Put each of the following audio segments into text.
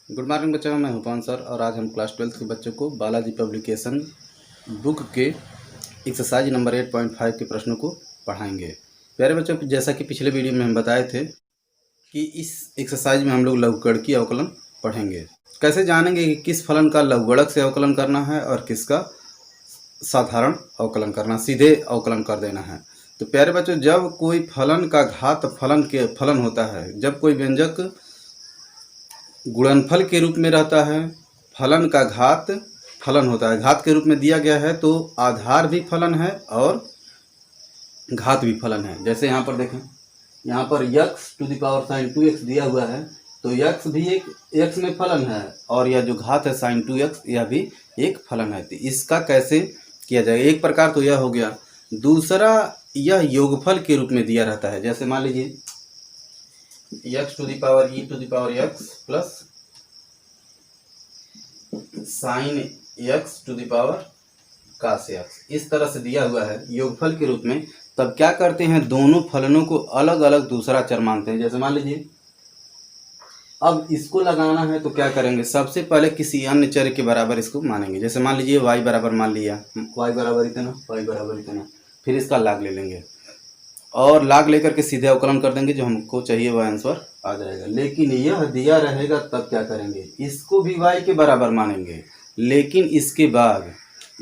Good morning बच्चों, मैं हूं पवन सर और आज हम क्लास 12th के बच्चों को बालाजी पब्लिकेशन बुक के एक्सरसाइज नंबर 8.5 के प्रश्नों को पढ़ाएंगे। प्यारे बच्चों, जैसा कि पिछले वीडियो में हम बताए थे कि इस एक्सरसाइज में हम लोग लघुगणकीय अवकलन पढ़ेंगे। कैसे जानेंगे कि किस फलन का लघुगणक से अवकलन करना है और किसका साधारण अवकलन करना, सीधे अवकलन कर देना है। तो प्यारे बच्चों, जब कोई फलन का घात फलन होता है, जब कोई व्यंजक गुणनफल के रूप में रहता है, फलन का घात फलन होता है, घात के रूप में दिया गया है, तो आधार भी फलन है और घात भी फलन है। जैसे यहाँ पर देखें, यहाँ पर x to the power sine 2x दिया हुआ है, तो x भी एक x में फलन है और यह जो घात है साइन 2x यह भी एक फलन है। तो इसका कैसे किया जाएगा? एक प्रकार तो यह हो गया, दूसरा यह योगफल के रूप में दिया रहता है। जैसे मान लीजिए x to the power e to the power x plus sine x to the power cos x, इस तरह से दिया हुआ है योगफल के रूप में। तब क्या करते हैं, दोनों फलनों को अलग अलग दूसरा चर मानते हैं। जैसे मान लीजिए अब इसको लगाना है तो क्या करेंगे, सबसे पहले किसी अन्य चर के बराबर इसको मानेंगे। जैसे मान लीजिए y बराबर मान लिया, y बराबर इतना, y बराबर इतना, फिर इसका लाग ले लेंगे और लाग लेकर के सीधे अवकलन कर देंगे, जो हमको चाहिए वह आंसर आ जाएगा। लेकिन यह दिया रहेगा तब क्या करेंगे, इसको भी y के बराबर मानेंगे, लेकिन इसके बाद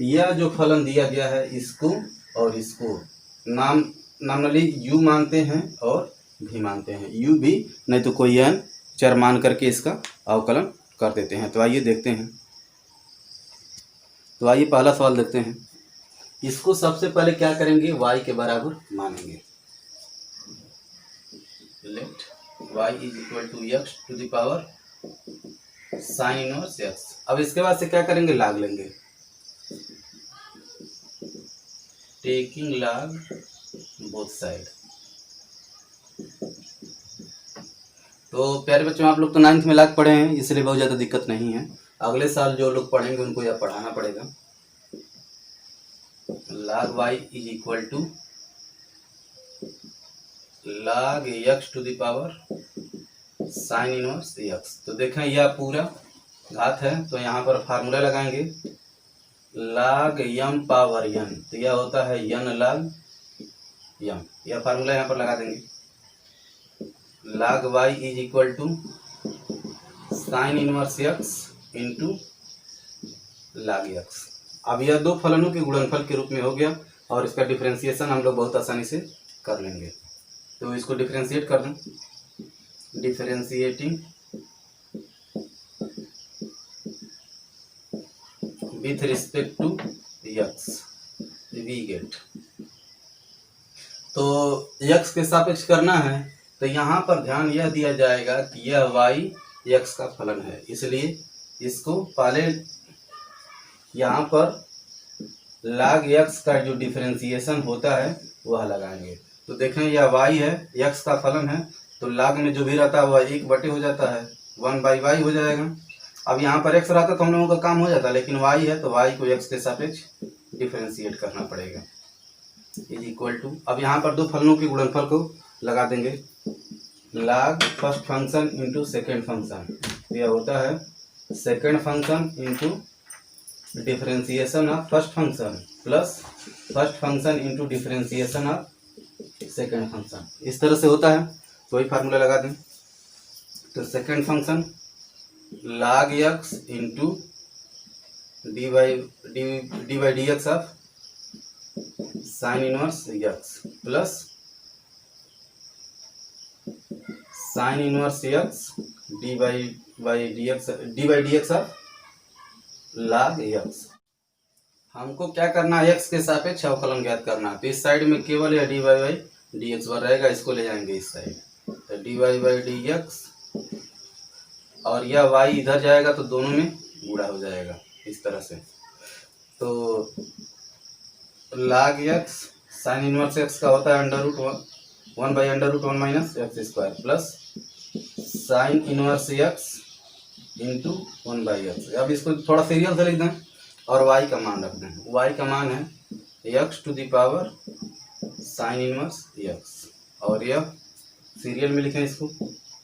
यह जो फलन दिया गया है इसको और इसको नॉर्मली u मानते हैं और v मानते हैं, u भी नहीं तो कोई n चर मान करके इसका अवकलन कर देते हैं। तो आइए देखते हैं। तो आइए पहला सवाल देखते हैं। इसको सबसे पहले क्या करेंगे, y के बराबर मानेंगे। Let y is equal to x to the power sine inverse x। अब इसके बाद से क्या करेंगे, लाग लेंगे, टेकिंग लॉग बोथ साइड। तो प्यारे बच्चों, आप लोग तो 9th में लाग पढ़े हैं, इसलिए बहुत ज़्यादा दिक्कत नहीं है। अगले साल जो लोग पढ़ेंगे उनको यह पढ़ाना पड़ेगा। log y is equal to log x to the power sine inverse x। तो देखें यह पूरा घात है, तो यहाँ पर फार्मूला लगाएंगे log m पावर n, तो यह होता है n log m। यह फार्मूला यहाँ पर लगा देंगे। log y is equal to sine inverse x into log x। अब यह दो फलनों के गुणनफल के रूप में हो गया और इसका डिफरेंशिएशन हम लोग बहुत आसानी से कर लेंगे। तो इसको डिफरेंशिएट कर दें, differentiating with respect to x we get. तो x के सापेक्ष करना है, तो यहाँ पर ध्यान यह दिया जाएगा कि यह y x का फलन है, इसलिए इसको पहले यहाँ पर log x का जो डिफरेंशिएशन होता है वह लगाएंगे। तो देखें यह y है, x का फलन है, तो log में जो भी रहता है वह 1/, हो जाता है 1/y हो जाएगा। अब यहाँ पर x रहता तो हम लोगों का काम हो जाता, लेकिन y है तो y को x के सापेक्ष डिफरेंशिएट करना पड़ेगा। इज इक्वल टू, अब यहाँ पर दो फलनों के गुणनफल को लगा देंगे, log first function into second function. यह होता है second function into differentiation of first function plus first function into differentiation of second function, इस तरह से होता है। तो वही फार्मूला लगा दें। तो second function log x into D by D x of sine inverse x plus sine inverse x D by D x of log x। हमको क्या करना है, x के सापेक्ष अवकलन ज्ञात करना है। तो इस साइड में केवल यह डी बाई डी एक्स बार रहेगा, इसको ले जाएंगे इस साइड, तो डी बाई डी एक्स, और यह y इधर जाएगा तो दोनों में गुणा हो जाएगा इस तरह से। तो log x sign inverse x का होता है √1/√1 minus x square plus sine inverse x into 1/x। अब इसको थोड़ा सीरियल से लिख दें और y का मान रख दें। y का मान है x to the power sine inverse x, और यह सीरियल में लिखें इसको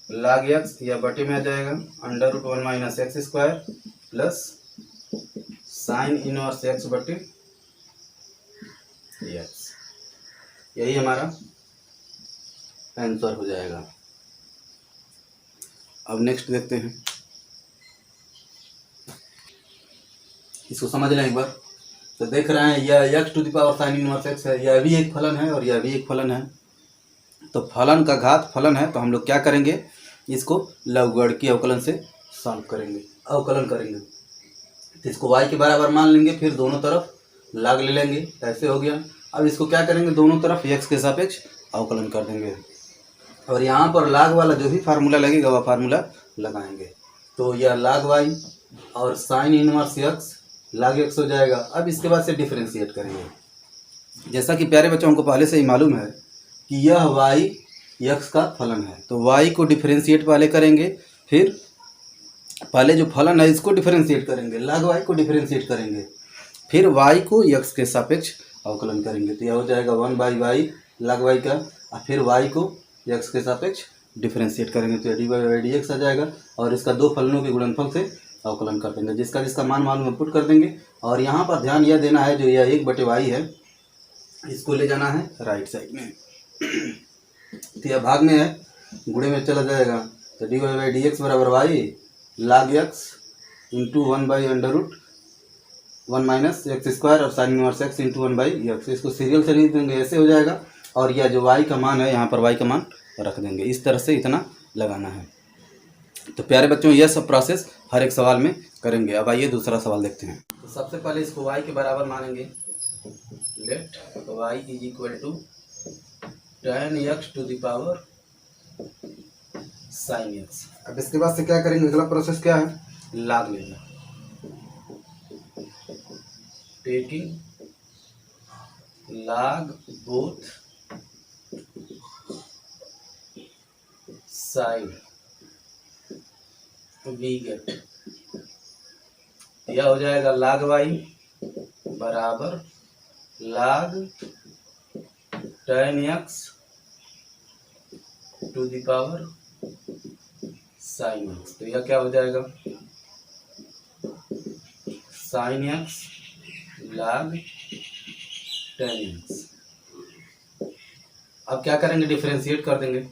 log x या बटे में आ जाएगा under root 1 minus x square plus sine inverse x बटे एक्स। यही हमारा आंसर हो जाएगा। अब नेक्स्ट देखते हैं, इसको समझ लें एक बार। तो देख रहे हैं यह x to the power sine inverse x है, यह भी एक फलन है और यह भी एक फलन है। तो फलन का घात फलन है, तो हम लोग क्या करेंगे, इसको लघुगणकीय अवकलन से सॉल्व करेंगे, अवकलन करेंगे। तो इसको y के बराबर मान लेंगे, फिर दोनों तरफ log ले लेंगे, ऐसे हो गया। अब इसको क्या करेंगे, दोनों तरफ x के सापेक्ष अवकलन कर देंगे और यहाँ पर log वाला जो भी फार्मूला लगेगा वह फार्मूला लगाएंगे। तो यह log y और sine inverse x log x हो जाएगा। अब इसके बाद से डिफरेंशिएट करेंगे। जैसा कि प्यारे बच्चों को पहले से ही मालूम है कि यह y x का फलन है, तो y को डिफरेंशिएट पहले करेंगे, फिर पहले जो फलन है इसको डिफरेंशिएट करेंगे, log y को डिफरेंशिएट करेंगे, फिर y को x के सापेक्ष अवकलन करेंगे। तो यह हो जाएगा 1/y log y का, और फिर y को x के सापेक्ष डिफरेंशिएट करेंगे तो dy/dx आ जाएगा। और इसका दो फलनों के गुणनफल से अवकलन कर देंगे, जिसका जिसका मान मालूम है पुट कर देंगे। और यहाँ पर ध्यान यह देना है, जो यह 1/y है इसको ले जाना है राइट साइड में। तो यह भाग में है, गुणे में चला जाएगा। तो dy/dx बराबर y log x into 1/√1 minus x square और sine inverse x into 1/x। इसको सीरियल से लिख देंगे, ऐसे हो जाएगा। और यह जो y का मान है यहाँ पर y का मान रख देंगे, इस तरह से इतना लगाना है। तो प्यारे बच्चों यह सब प्रोसेस हर एक सवाल में करेंगे। अब आइए दूसरा सवाल देखते हैं। तो सबसे पहले इसको y के बराबर मानेंगे, let y is equal to tan x to the power sine x। अब इसके बाद से क्या करेंगे, अगला प्रोसेस क्या है, log लेना, taking log both side we get. यह हो जाएगा log y बराबर log tan x to the power sine x। तो यह क्या हो जाएगा, sine x log tan x। अब क्या करेंगे, डिफरेंशिएट कर देंगे।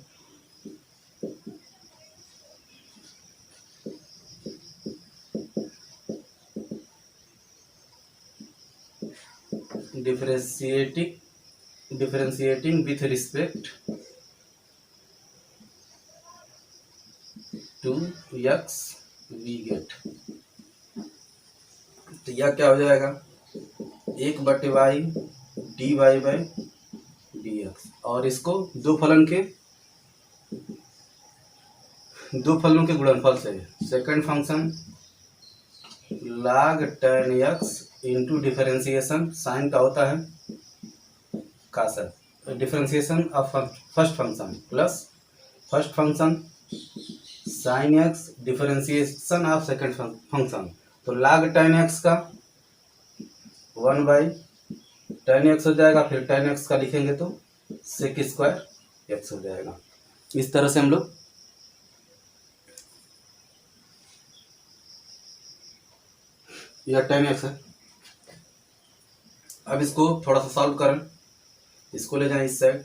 differentiating with respect to x we get। तो यह क्या हो जाएगा, 1/y dy/dx। और इसको दो फलनों के गुणनफल से, second function log tan x into differentiation sine का होता है का सर differentiation of first function plus first function sine x differentiation of second function. तो log tan x का 1/tan x हो जाएगा, फिर tan x का लिखेंगे तो sec² x हो जाएगा। इस तरह से हम लोग यह tan x है। अब इसको थोड़ा सा सॉल्व करें, इसको ले जाएं इस साइड।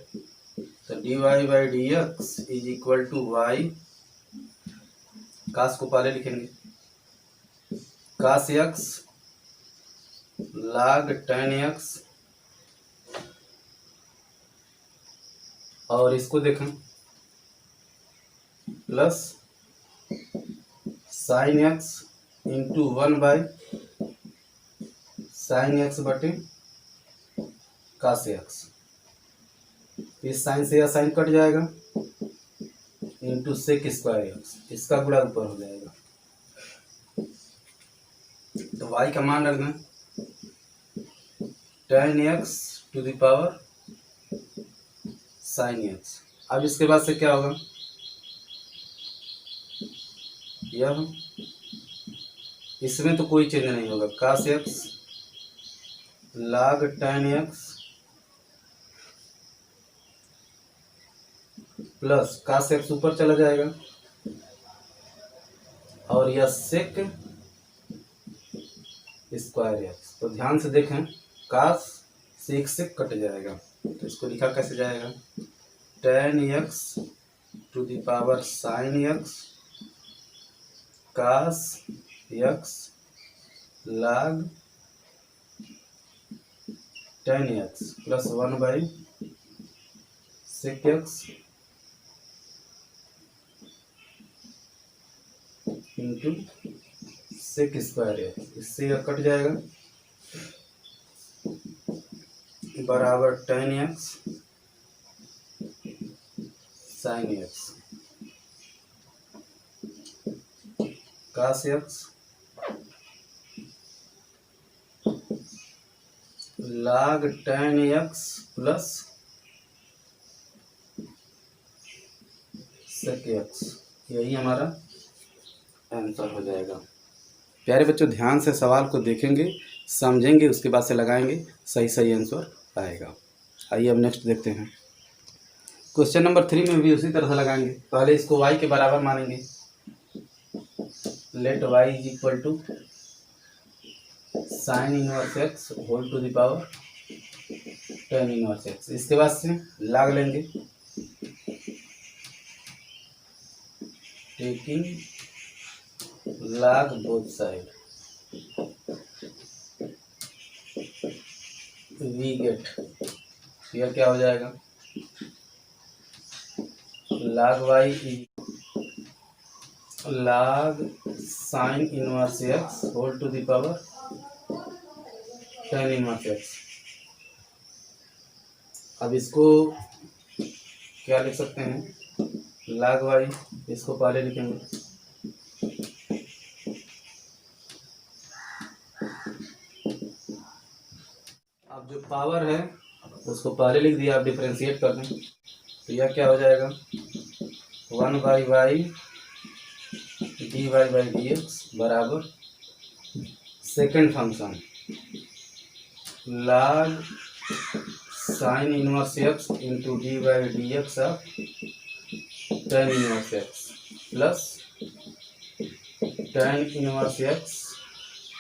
तो dy/dx is equal to y, cos को पहले लिखेंगे, कास x log tan x, और इसको देखें plus sine x into 1/sin x बटे कास x। इस साइन से यह साइन कट जाएगा, इंटू sec² x, इसका गुणा ऊपर हो जाएगा। तो y का मान रखना tan x to the power sin x। अब इसके बाद से क्या होगा, यह इसमें तो कोई चेंज नहीं होगा, cos x log tan x plus cos x ऊपर चला जाएगा, और यह सेक स्क्वायर एक्स। तो ध्यान से देखें, कास सेक से कट जाएगा, तो इसको लिखा कैसे जाएगा, tan x to the power sin x cos x log tan x plus 1/sec x into sec square x. इससे यह कट जाएगा, बराबर tan x sin x cos x log tan x plus sec x। यही हमारा answer हो जाएगा। प्यारे बच्चों, ध्यान से सवाल को देखेंगे, समझेंगे, उसके बाद से लगाएंगे, सही सही आंसर आएगा। आइए अब नेक्स्ट देखते हैं। क्वेश्चन नंबर 3 में भी उसी तरह से लगाएंगे। पहले इसको y के बराबर मानेंगे, let y is equal to sine inverse x whole to the power tan inverse x. इसके बाद से लॉग लेंगे, taking log both side, we get, यह क्या हो जाएगा, log y log sine inverse x whole to the power tan inverse x. अब इसको क्या लिख सकते हैं, log y, इसको पहले लिखेंगे, अब जो पावर है उसको पहले लिख दिया, आप डिफरेंशिएट कर दें तो यह क्या हो जाएगा, 1/y dy/dx बराबर second function log sine inverse x into dy/dx of tan inverse x plus tan inverse x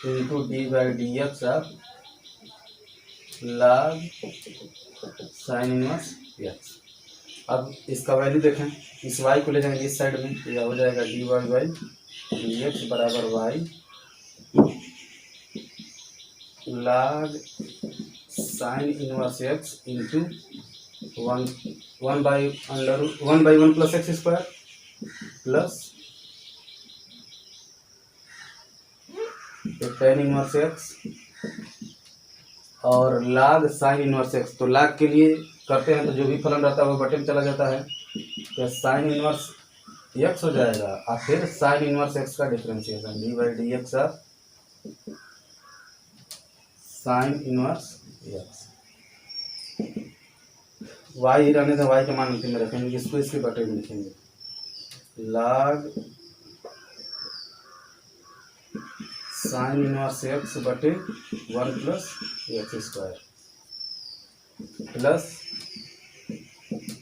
into dy/dx of log sine inverse x. अब इसका वैल्यू देखें, इस y को ले जाएंगे इस साइड में, तो यह हो जाएगा dy/dx बराबर y log sine inverse x into 1/1 plus x square plus tan inverse x और log साइन इनवर्स एक्स। तो log के लिए करते हैं तो जो भी फलन रहता है वो बटे में चला जाता है, तो साइन इनवर्स एक्स हो जाएगा और फिर साइन इनवर्स एक्स का differentiation dy/dx of sine inverse x. Why he रहने से वाई के मान अंतिम में रखेंगे, इसको इसके बटे में लिखेंगे, log साइन इनवर्स एक्स बटे 1 plus x square plus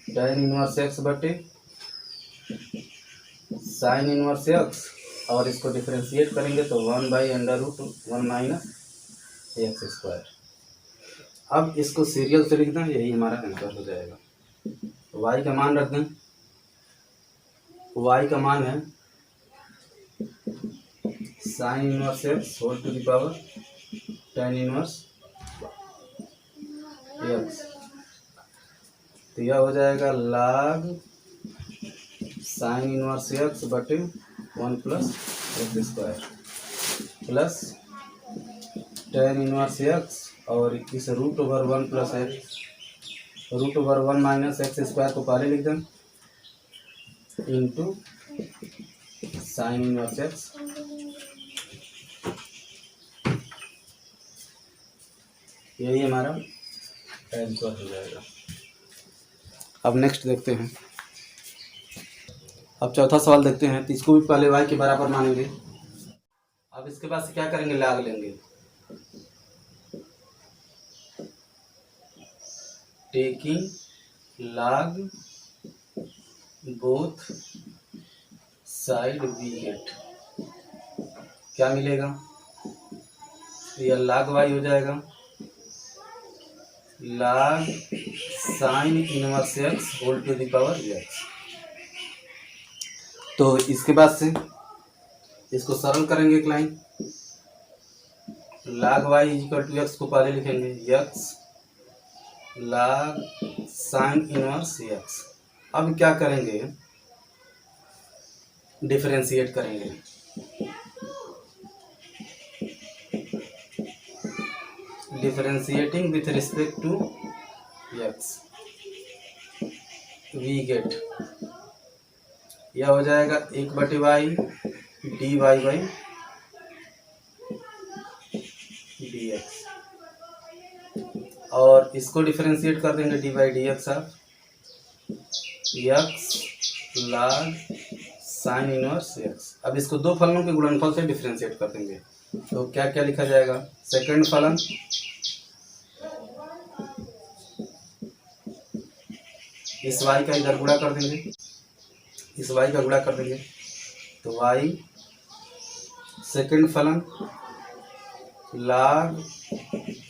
tan inverse x बटे साइन इनवर्स एक्स और इसको डिफरेंशिएट करेंगे तो 1/√1 माइनस एक्स स्क्वायर। अब इसको सीरियल से लिख दें, यही हमारा आंसर हो जाएगा। y का मान रख दें, y का मान है sine inverse x whole to the power tan inverse x. तो यह हो जाएगा log साइन इनवर्स एक्स बटे 1 plus x square plus tan inverse x और इस √1 plus x √1 minus x square को पहले लिख दें इंटू साइन इनवर्स एक्स। यही हमारा आंसर हो जाएगा। अब नेक्स्ट देखते हैं। अब चौथा सवाल देखते हैं, तो इसको भी पहले y के बराबर मानेंगे। अब इसके बाद से क्या करेंगे, log लेंगे, taking log both side we get क्या मिलेगा, यह log y हो जाएगा, log sine inverse x whole to the power x। तो इसके बाद से इसको सरल करेंगे एक line, log y equal to x को पहले लिखेंगे x log sine inverse x। अब क्या करेंगे, डिफरेंशिएट करेंगे। Differentiating with respect to x we get, यह हो जाएगा 1/y dy बाई dx, और इसको डिफरेंशिएट कर देंगे dy dx of x log sine inverse x। अब इसको दो फलनों के गुणनफल से डिफरेंशिएट कर देंगे, तो क्या क्या लिखा जाएगा, सेकंड फलन इस y का इधर गुणा कर देंगे, इस y का गुणा कर देंगे, तो y सेकंड फलन log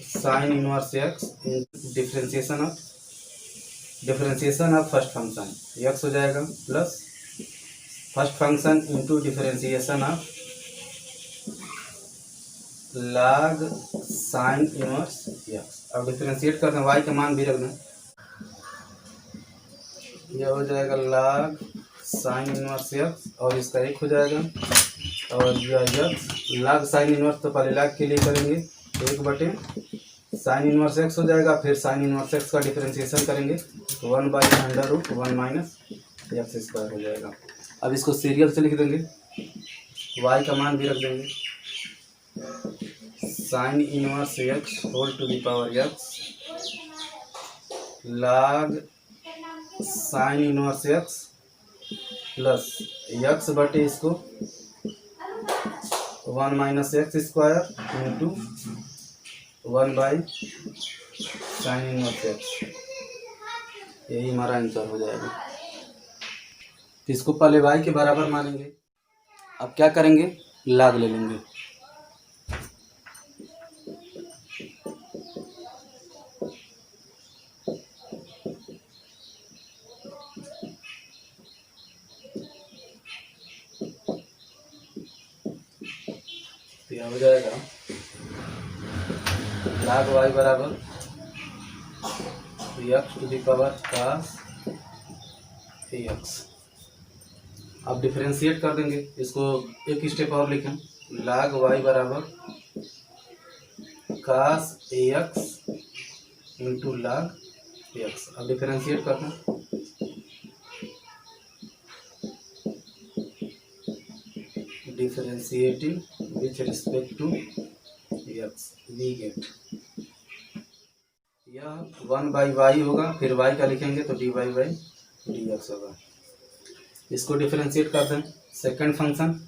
sine inverse x differentiation of first function x हो जाएगा plus first function into differentiation of log sine inverse x। अब डिफरेंशिएट करते हैं, y का मान भी रखना, यह हो जाएगा log साइन इनवर्स x और इसका 1 हो जाएगा, और यह x log साइन इनवर्स तो पहले log के लिए करेंगे 1/साइन इनवर्स x हो जाएगा, फिर साइन इनवर्स x का डिफरेंशिएशन करेंगे तो 1/√1 माइनस x स्क्वायर हो जाएगा। अब इसको सीरियल से लिख देंगे, y का मान भी रख देंगे, sine inverse x whole to the power x log sine inverse x plus x बटे इसको 1 माइनस x स्क्वायर इंटू 1/साइन इनवर्स x, यही हमारा आंसर हो जाएगा। तो इसको पहले y के बराबर मानेंगे, अब क्या करेंगे, log ले लेंगे, तो यह हो जाएगा log y बराबर x to the power cos ax। अब डिफरेंशिएट कर देंगे, इसको एक स्टेप और लिखें, log y बराबर cos ax into log x। अब डिफरेंशिएट करना, differentiating with respect to x we get, यह 1/y होगा, फिर y का लिखेंगे तो dy बाई dx होगा। इसको डिफरेंशिएट कर दें, सेकंड फंक्शन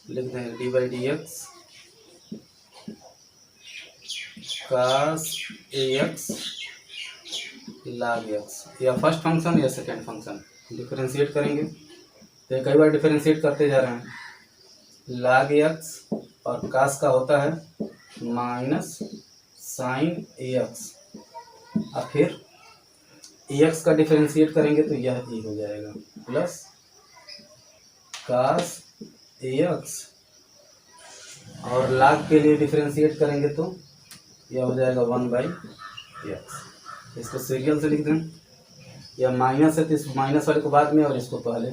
लिख दें dy by dx cos ax log x, या फर्स्ट फंक्शन या सेकंड फंक्शन डिफरेंशिएट करेंगे, तो कई बार डिफरेंशिएट करते जा रहे हैं, log x और cos का होता है माइनस साइन ax, और फिर ax का डिफरेंशिएट करेंगे तो यह हो जाएगा प्लस cos ax, और log के लिए डिफरेंशिएट करेंगे तो यह हो जाएगा 1/x। इसको सीरियल से लिख दें, यह माइनस है तो इस माइनस वाले को बाद में और इसको पहले,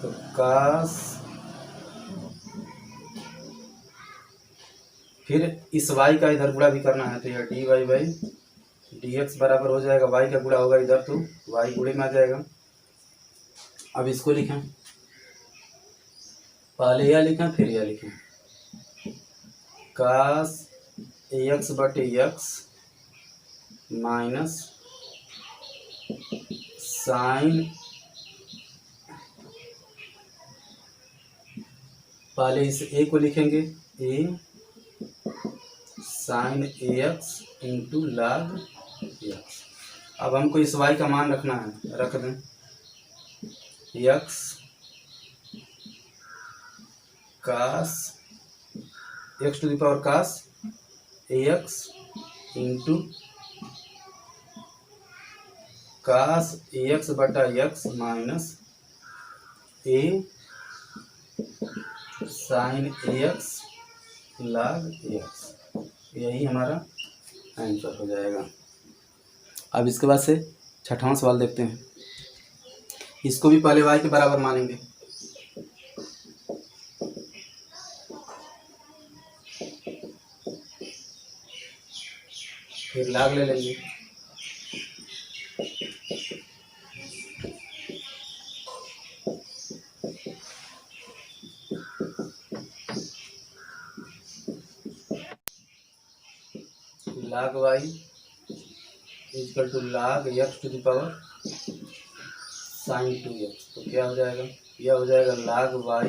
तो cos, फिर इस y का इधर गुणा भी करना है तो यह dy बाई dx बराबर हो जाएगा, y का गुणा होगा इधर तो y गुणे में आ जाएगा। अब इसको लिखें, पहले यह लिखें फिर यह लिखें, cos ax बटे x माइनस साइन, पहले इस a को लिखेंगे a sine ax into log x। अब हमको इस y का मान रखना है, रख दें x cos x to the power cos x into cos x बटा x minus a sine x log x, यही हमारा आंसर हो जाएगा। अब इसके बाद से छठवां सवाल देखते हैं। इसको भी पहले y के बराबर मानेंगे। फिर log ले लेंगे। log y equal to log x to the power sine 2x, तो क्या हो जाएगा, यह हो जाएगा log y,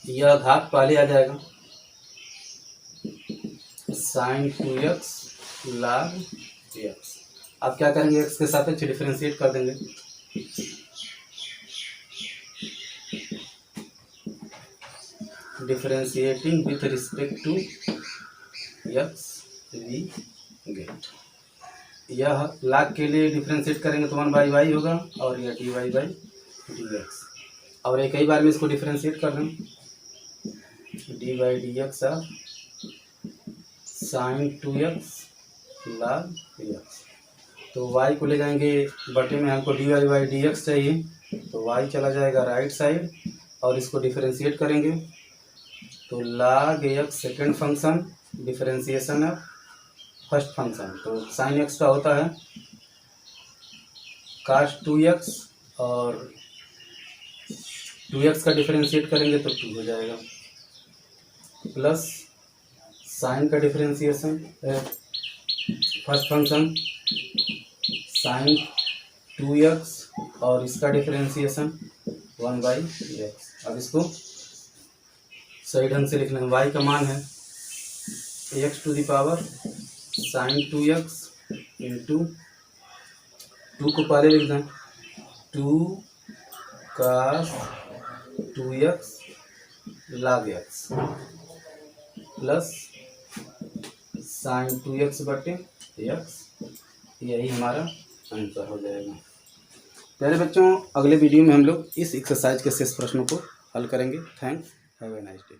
यह घात पहले आ जाएगा साइन 2x log x। अब क्या करेंगे, x के सापेक्ष डिफरेंशिएट कर देंगे। Differentiating with respect to x we get, यह log के लिए डिफरेंशिएट करेंगे तो 1/y होगा और यह dy/dx, और एक ही बार में इसको डिफरेंशिएट कर दें dy/dx of sine 2x log x। तो y को ले जाएंगे बटे में, हमको dy/dx चाहिए, तो y चला जाएगा राइट साइड और इसको डिफरेंशिएट करेंगे तो log x second function differentiation of first function, तो साइन x का होता है cos 2x और 2x का डिफरेंशिएट करेंगे तो 2 हो जाएगा, प्लस साइन का differentiation first function sign 2x और इसका डिफरेंशिएशन 1/x। अब इसको सही ढंग से लिख लें, y का मान है x to the power sine 2x into 2 को पहले लिख दें 2 cos 2x log x plus sign 2x बटे x, यही हमारा आंसर हो जाएगा। प्यारे बच्चों, अगले वीडियो में हम लोग इस एक्सरसाइज के शेष प्रश्नों को हल करेंगे। Thanks, have a nice day.